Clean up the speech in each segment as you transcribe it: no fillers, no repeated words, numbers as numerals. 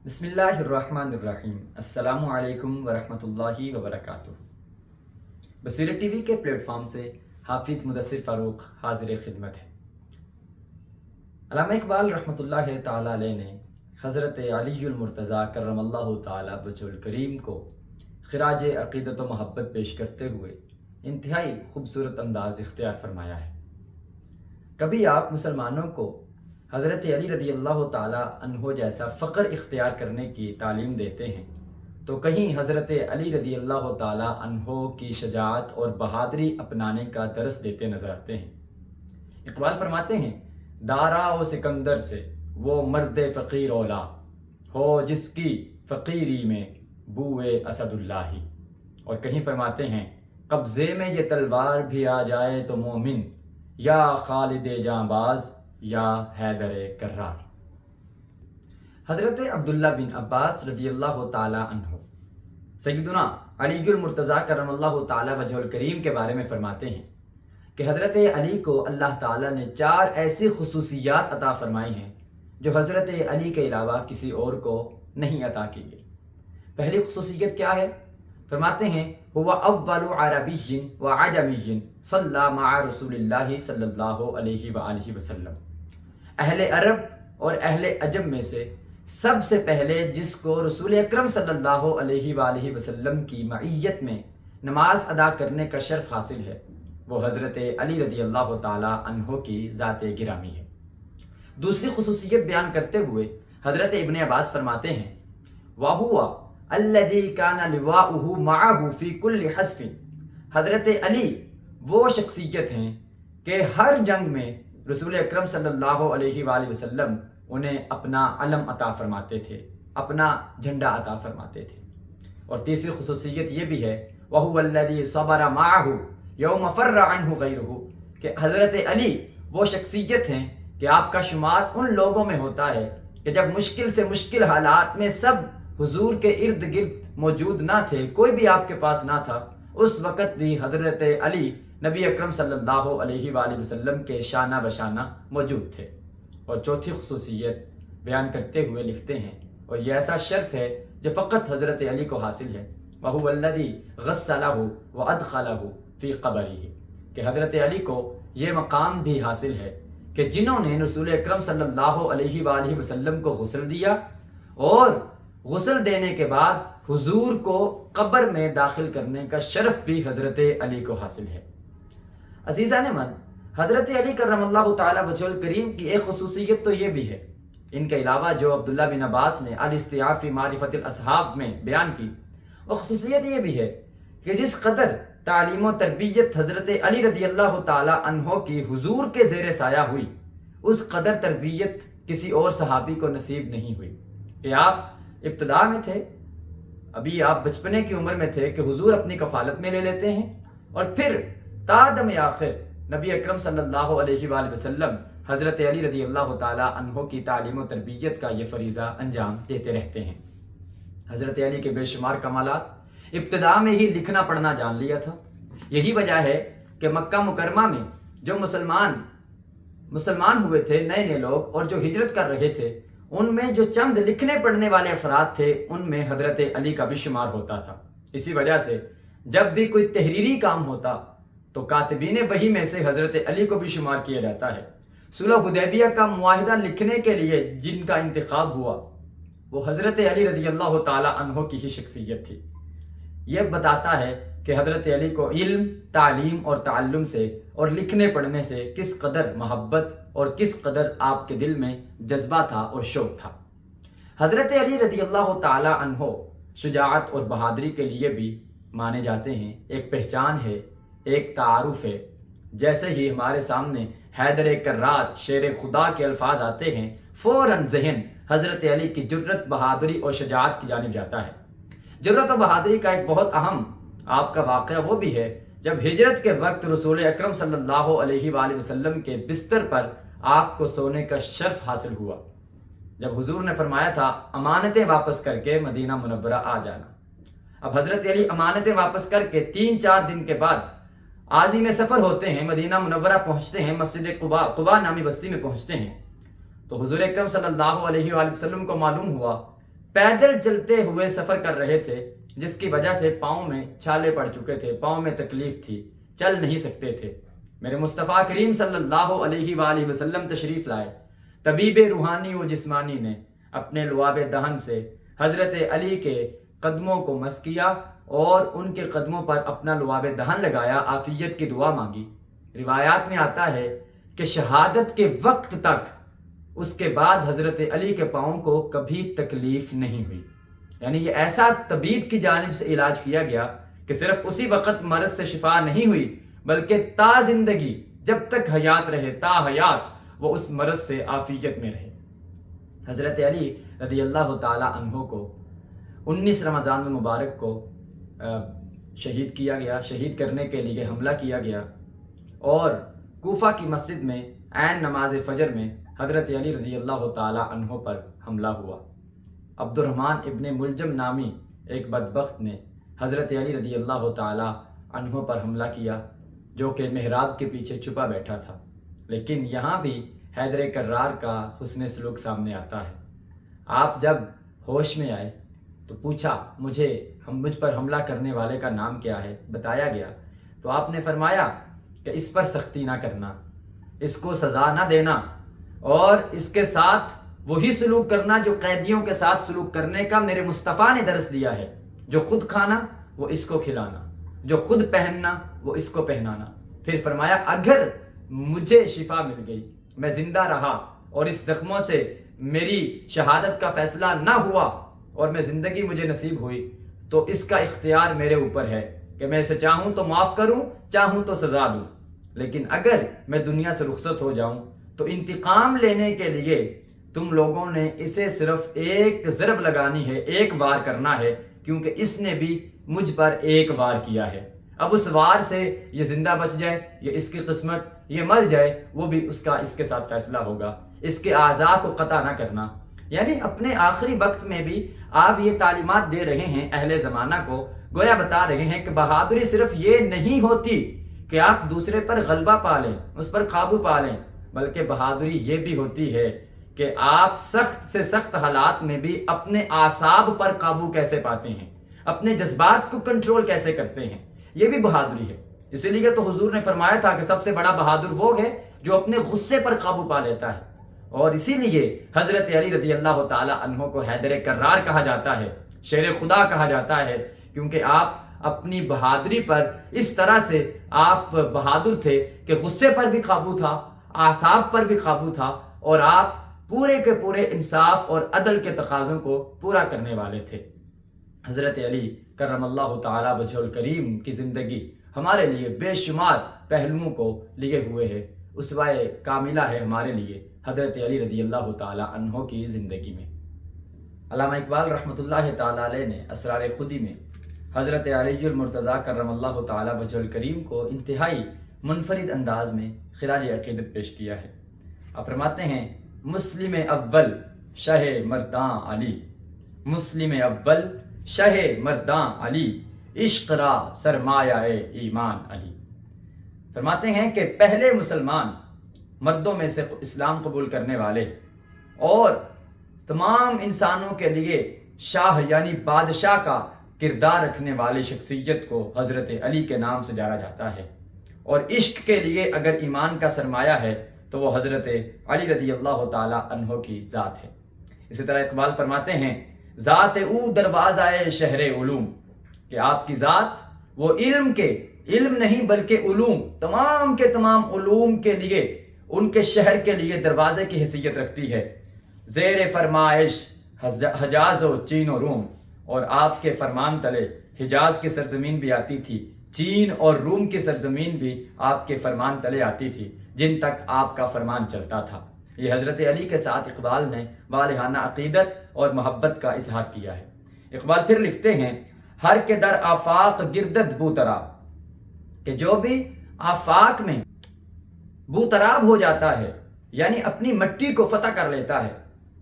بسم اللہ الرحمن الرحیم۔ السلام علیکم ورحمۃ اللہ وبرکاتہ۔ بصیرت ٹی وی کے پلیٹ فارم سے حافظ مدثر فاروق حاضر خدمت ہے۔ علامہ اقبال رحمۃ اللہ تعالی علیہ نے حضرت علی المرتضیٰ کرم اللہ تعالی وجہ الکریم کو خراج عقیدت و محبت پیش کرتے ہوئے انتہائی خوبصورت انداز اختیار فرمایا ہے۔ کبھی آپ مسلمانوں کو حضرت علی رضی اللہ تعالیٰ عنہ جیسا فخر اختیار کرنے کی تعلیم دیتے ہیں تو کہیں حضرت علی رضی اللہ تعالیٰ عنہ کی شجاعت اور بہادری اپنانے کا درس دیتے نظر آتے ہیں۔ اقبال فرماتے ہیں، دارا و سکندر سے وہ مرد فقیر اولا ہو جس کی فقیری میں بوئے اسد اللہ۔ اور کہیں فرماتے ہیں، قبضے میں یہ تلوار بھی آ جائے تو مومن یا خالد جانباز یا حیدر کرار۔ حضرت عبداللہ بن عباس رضی اللہ تعالی عنہ سیدنا علی المرتضیٰ کرم اللہ تعالی وجہ الکریم کے بارے میں فرماتے ہیں کہ حضرت علی کو اللہ تعالیٰ نے 4 ایسی خصوصیات عطا فرمائی ہیں جو حضرت علی کے علاوہ کسی اور کو نہیں عطا کی گئی۔ پہلی خصوصیت کیا ہے؟ فرماتے ہیں، ہوا اول عربی و عجمی صلی مع رسول اللہ صلی اللہ علیہ وآلہ وسلم۔ اہل عرب اور اہل عجم میں سب سے پہلے جس کو رسول اکرم صلی اللہ علیہ وآلہ وسلم کی معیت میں نماز ادا کرنے کا شرف حاصل ہے، وہ حضرت علی رضی اللہ تعالی عنہ کی ذات گرامی ہے۔ دوسری خصوصیت بیان کرتے ہوئے حضرت ابن عباس فرماتے ہیں، وَهُوَ الَّذِي كَانَ لِوَاؤُهُ مَعَهُ فِي كُلِّ حَسْفٍ۔ حضرت علی وہ شخصیت ہیں کہ ہر جنگ میں رسول اکرم صلی اللہ علیہ وآلہ وسلم انہیں اپنا علم عطا فرماتے تھے، اپنا جھنڈا عطا فرماتے تھے۔ اور تیسری خصوصیت یہ بھی ہے، وَهُوَ الَّذِي صَبَرَ مَعَهُ يَوْمَ فَرَّ عَنْهُ غَيْرُهُ، کہ حضرت علی وہ شخصیت ہیں کہ آپ کا شمار ان لوگوں میں ہوتا ہے کہ جب مشکل سے مشکل حالات میں سب حضور کے ارد گرد موجود نہ تھے، کوئی بھی آپ کے پاس نہ تھا، اس وقت بھی حضرت علی نبی اکرم صلی اللہ علیہ وآلہ وسلم کے شانہ بشانہ موجود تھے۔ اور چوتھی خصوصیت بیان کرتے ہوئے لکھتے ہیں، اور یہ ایسا شرف ہے جو فقط حضرت علی کو حاصل ہے، وَهُوَ الَّذِي غَسَّلَهُ وَأَدْخَلَهُ فِي قَبْرِهِ، کہ حضرت علی کو یہ مقام بھی حاصل ہے کہ جنہوں نے رسول اکرم صلی اللہ علیہ وآلہ وسلم کو غسل دیا اور غسل دینے کے بعد حضور کو قبر میں داخل کرنے کا شرف بھی حضرت علی کو حاصل ہے۔ عزیزان من، حضرت علی کرم اللہ تعالی وجہ الکریم کی ایک خصوصیت تو یہ بھی ہے، ان کے علاوہ جو عبداللہ بن عباس نے الاستیعاب فی معرفت الاصحاب میں بیان کی، وہ خصوصیت یہ بھی ہے کہ جس قدر تعلیم و تربیت حضرت علی رضی اللہ تعالی عنہ کی حضور کے زیر سایہ ہوئی، اس قدر تربیت کسی اور صحابی کو نصیب نہیں ہوئی۔ کہ آپ ابتدا میں تھے، ابھی آپ بچپنے کی عمر میں تھے کہ حضور اپنی کفالت میں لے لیتے ہیں، اور پھر تا دم آخر نبی اکرم صلی اللہ علیہ وآلہ وسلم حضرت علی رضی اللہ تعالی عنہ کی تعلیم و تربیت کا یہ فریضہ انجام دیتے رہتے ہیں۔ حضرت علی کے بے شمار کمالات، ابتدا میں ہی لکھنا پڑھنا جان لیا تھا۔ یہی وجہ ہے کہ مکہ مکرمہ میں جو مسلمان ہوئے تھے، نئے لوگ، اور جو ہجرت کر رہے تھے، ان میں جو چند لکھنے پڑھنے والے افراد تھے، ان میں حضرت علی کا بھی شمار ہوتا تھا۔ اسی وجہ سے جب بھی کوئی تحریری کام ہوتا تو کاتبین وحی میں سے حضرت علی کو بھی شمار کیا جاتا ہے۔ صلح حدیبیہ کا معاہدہ لکھنے کے لیے جن کا انتخاب ہوا، وہ حضرت علی رضی اللہ تعالی عنہ کی ہی شخصیت تھی۔ یہ بتاتا ہے کہ حضرت علی کو علم، تعلیم اور تعلم سے اور لکھنے پڑھنے سے کس قدر محبت اور کس قدر آپ کے دل میں جذبہ تھا اور شوق تھا۔ حضرت علی رضی اللہ تعالی عنہ شجاعت اور بہادری کے لیے بھی مانے جاتے ہیں، ایک پہچان ہے، ایک تعارف ہے۔ جیسے ہی ہمارے سامنے حیدر کرار شیر خدا کے الفاظ آتے ہیں، فوراً ذہن حضرت علی کی جرت، بہادری اور شجاعت کی جانب جاتا ہے۔ جرت و بہادری کا ایک بہت اہم آپ کا واقعہ وہ بھی ہے جب ہجرت کے وقت رسول اکرم صلی اللہ علیہ وآلہ وسلم کے بستر پر آپ کو سونے کا شرف حاصل ہوا، جب حضور نے فرمایا تھا امانتیں واپس کر کے مدینہ منورہ آ جانا۔ اب حضرت علی امانتیں واپس کر کے 3-4 دن کے بعد عازم سفر ہوتے ہیں، مدینہ منورہ پہنچتے ہیں، مسجد قباء نامی بستی میں پہنچتے ہیں، تو حضور اکرم صلی اللہ علیہ وآلہ وسلم کو معلوم ہوا پیدل چلتے ہوئے سفر کر رہے تھے، جس کی وجہ سے پاؤں میں چھالے پڑ چکے تھے، پاؤں میں تکلیف تھی، چل نہیں سکتے تھے۔ میرے مصطفیٰ کریم صلی اللہ علیہ وآلہ وسلم تشریف لائے۔ طبیب روحانی و جسمانی نے اپنے لعاب دہن سے حضرت علی کے قدموں کو مس کیا اور ان کے قدموں پر اپنا لعاب دہن لگایا، عافیت کی دعا مانگی۔ روایات میں آتا ہے کہ شہادت کے وقت تک اس کے بعد حضرت علی کے پاؤں کو کبھی تکلیف نہیں ہوئی۔ یعنی یہ ایسا طبیب کی جانب سے علاج کیا گیا کہ صرف اسی وقت مرض سے شفا نہیں ہوئی، بلکہ تا زندگی، جب تک حیات رہے، تا حیات وہ اس مرض سے عافیت میں رہے۔ حضرت علی رضی اللہ تعالی عنہ کو 19 رمضان المبارک کو شہید کیا گیا، شہید کرنے کے لیے حملہ کیا گیا، اور کوفہ کی مسجد میں عین نماز فجر میں حضرت علی رضی اللہ تعالی عنہ پر حملہ ہوا۔ عبد الرحمن ابن ملجم نامی ایک بدبخت نے حضرت علی رضی اللہ تعالی عنہ پر حملہ کیا، جو کہ محراب کے پیچھے چھپا بیٹھا تھا۔ لیکن یہاں بھی حیدر کرار کا حسن سلوک سامنے آتا ہے۔ آپ جب ہوش میں آئے تو پوچھا مجھ پر حملہ کرنے والے کا نام کیا ہے، بتایا گیا تو آپ نے فرمایا کہ اس پر سختی نہ کرنا، اس کو سزا نہ دینا، اور اس کے ساتھ وہی سلوک کرنا جو قیدیوں کے ساتھ سلوک کرنے کا میرے مصطفیٰ نے درس دیا ہے، جو خود کھانا وہ اس کو کھلانا، جو خود پہننا وہ اس کو پہنانا۔ پھر فرمایا اگر مجھے شفا مل گئی، میں زندہ رہا اور اس زخموں سے میری شہادت کا فیصلہ نہ ہوا اور میں زندگی مجھے نصیب ہوئی، تو اس کا اختیار میرے اوپر ہے کہ میں اسے چاہوں تو معاف کروں، چاہوں تو سزا دوں۔ لیکن اگر میں دنیا سے رخصت ہو جاؤں تو انتقام لینے کے لیے تم لوگوں نے اسے صرف ایک ضرب لگانی ہے، ایک وار کرنا ہے، کیونکہ اس نے بھی مجھ پر ایک وار کیا ہے۔ اب اس وار سے یہ زندہ بچ جائے، یہ اس کی قسمت، یہ مر جائے، وہ بھی اس کے ساتھ فیصلہ ہوگا۔ اس کے اعضاء کو قطع نہ کرنا۔ یعنی اپنے آخری وقت میں بھی آپ یہ تعلیمات دے رہے ہیں اہل زمانہ کو، گویا بتا رہے ہیں کہ بہادری صرف یہ نہیں ہوتی کہ آپ دوسرے پر غلبہ پا لیں، اس پر قابو پا لیں، بلکہ بہادری یہ بھی ہوتی ہے کہ آپ سخت سے سخت حالات میں بھی اپنے اعصاب پر قابو کیسے پاتے ہیں، اپنے جذبات کو کنٹرول کیسے کرتے ہیں، یہ بھی بہادری ہے۔ اسی لیے تو حضور نے فرمایا تھا کہ سب سے بڑا بہادر وہ ہے جو اپنے غصے پر قابو پا لیتا ہے، اور اسی لیے حضرت علی رضی اللہ تعالی عنہ کو حیدر کرار کہا جاتا ہے، شیر خدا کہا جاتا ہے، کیونکہ آپ اپنی بہادری پر اس طرح سے آپ بہادر تھے کہ غصے پر بھی قابو تھا، اعصاب پر بھی قابو تھا، اور آپ پورے کے پورے انصاف اور عدل کے تقاضوں کو پورا کرنے والے تھے۔ حضرت علی کرم اللہ تعالی وجہ الکریم کی زندگی ہمارے لیے بے شمار پہلوؤں کو لیے ہوئے ہے، اسوہ کاملہ ہے ہمارے لیے حضرت علی رضی اللہ تعالی عنہ کی زندگی میں۔ علامہ اقبال رحمۃ اللہ تعالی علیہ نے اسرار خودی میں حضرت علی المرتضیٰ کرم اللہ تعالی وجہ الکریم کو انتہائی منفرد انداز میں خراج عقیدت پیش کیا ہے۔ آپ فرماتے ہیں مسلم اول شہ مرداں علی، مسلم اول شہ مرداں علی، عشق را سرمایہ ایمان علی۔ فرماتے ہیں کہ پہلے مسلمان مردوں میں سے اسلام قبول کرنے والے اور تمام انسانوں کے لیے شاہ یعنی بادشاہ کا کردار رکھنے والی شخصیت کو حضرت علی کے نام سے جانا جاتا ہے، اور عشق کے لیے اگر ایمان کا سرمایہ ہے تو وہ حضرت علی رضی اللہ تعالی عنہ کی ذات ہے۔ اسی طرح اقبال فرماتے ہیں ذات او دروازہ شہر علوم، کہ آپ کی ذات وہ علم نہیں بلکہ علوم، تمام کے تمام علوم کے لیے، ان کے شہر کے لیے دروازے کی حیثیت رکھتی ہے۔ زیر فرمائش حجاز و چین و روم، اور آپ کے فرمان تلے حجاز کی سرزمین بھی آتی تھی، چین اور روم کی سرزمین بھی آپ کے فرمان تلے آتی تھی، جن تک آپ کا فرمان چلتا تھا۔ یہ حضرت علی کے ساتھ اقبال نے والہانہ عقیدت اور محبت کا اظہار کیا ہے۔ اقبال پھر لکھتے ہیں ہر کے در آفاق گردد بوتراب، کہ جو بھی آفاق میں بوتراب ہو جاتا ہے، یعنی اپنی مٹی کو فتح کر لیتا ہے،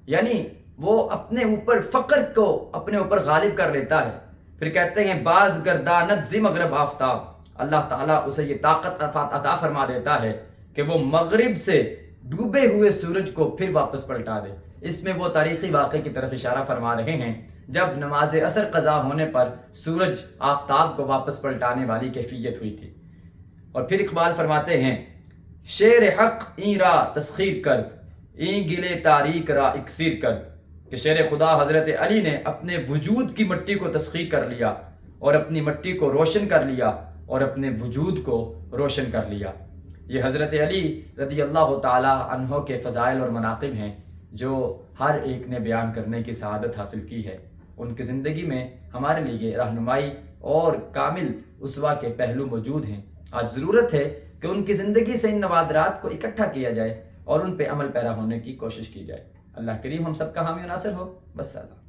یعنی وہ اپنے اوپر فقر کو اپنے اوپر غالب کر لیتا ہے۔ پھر کہتے ہیں باز گرداند ز مغرب آفتاب، اللہ تعالیٰ اسے یہ طاقت عطا فرما دیتا ہے کہ وہ مغرب سے ڈوبے ہوئے سورج کو پھر واپس پلٹا دے، اس میں وہ تاریخی واقعے کی طرف اشارہ فرما رہے ہیں جب نماز عصر قضا ہونے پر سورج آفتاب کو واپس پلٹانے والی کیفیت ہوئی تھی۔ اور پھر اقبال فرماتے ہیں شیر حق این را تسخیر کرد این گلے تاریک را اکسیر کرد، کہ شیر خدا حضرت علی نے اپنے وجود کی مٹی کو تسخیر کر لیا اور اپنی مٹی کو روشن کر لیا اور اپنے وجود کو روشن کر لیا۔ یہ حضرت علی رضی اللہ تعالی عنہ کے فضائل اور مناقب ہیں جو ہر ایک نے بیان کرنے کی سعادت حاصل کی ہے۔ ان کی زندگی میں ہمارے لیے رہنمائی اور کامل اسوہ کے پہلو موجود ہیں۔ آج ضرورت ہے کہ ان کی زندگی سے ان نوادرات کو اکٹھا کیا جائے اور ان پہ عمل پیرا ہونے کی کوشش کی جائے۔ اللہ کریم ہم سب کا حامی و ناصر ہو۔ والسلام۔